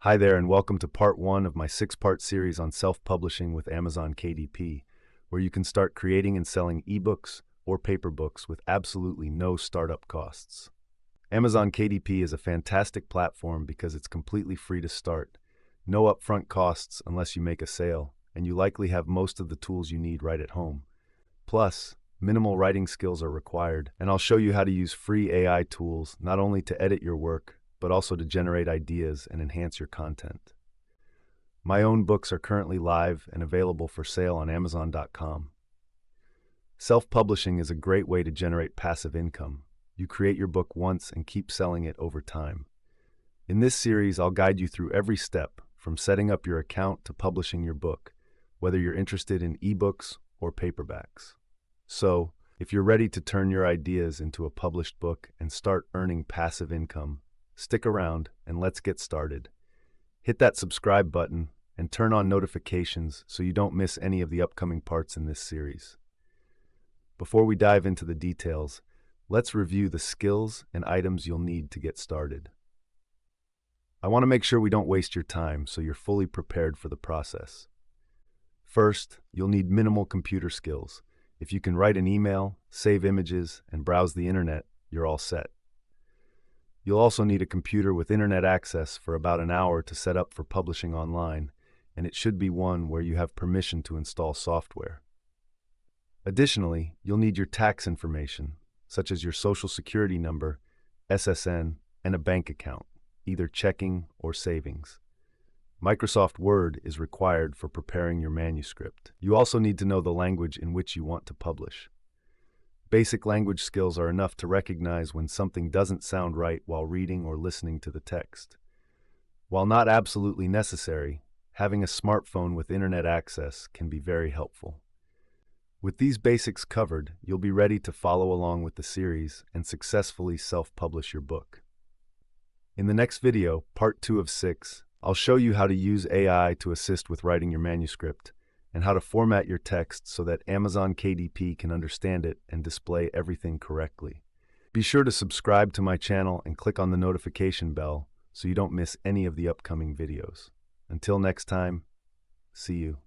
Hi there, and welcome to part one of my six-part series on self-publishing with Amazon KDP, where you can start creating and selling ebooks or paper books with absolutely no startup costs. Amazon KDP is a fantastic platform because it's completely free to start, no upfront costs unless you make a sale, and you likely have most of the tools you need right at home. Plus, minimal writing skills are required, and I'll show you how to use free AI tools not only to edit your work, but also to generate ideas and enhance your content. My own books are currently live and available for sale on Amazon.com. Self-publishing is a great way to generate passive income. You create your book once and keep selling it over time. In this series, I'll guide you through every step, from setting up your account to publishing your book, whether you're interested in ebooks or paperbacks. So, if you're ready to turn your ideas into a published book and start earning passive income, stick around and let's get started. Hit that subscribe button and turn on notifications so you don't miss any of the upcoming parts in this series. Before we dive into the details, let's review the skills and items you'll need to get started. I want to make sure we don't waste your time so you're fully prepared for the process. First, you'll need minimal computer skills. If you can write an email, save images, and browse the internet, you're all set. You'll also need a computer with internet access for about an hour to set up for publishing online, and it should be one where you have permission to install software. Additionally, you'll need your tax information, such as your Social Security number, SSN, and a bank account, either checking or savings. Microsoft Word is required for preparing your manuscript. You also need to know the language in which you want to publish. Basic language skills are enough to recognize when something doesn't sound right while reading or listening to the text. While not absolutely necessary, having a smartphone with internet access can be very helpful. With these basics covered, you'll be ready to follow along with the series and successfully self-publish your book. In the next video, part 2 of 6, I'll show you how to use AI to assist with writing your manuscript, and how to format your text so that Amazon KDP can understand it and display everything correctly. Be sure to subscribe to my channel and click on the notification bell so you don't miss any of the upcoming videos. Until next time, see you.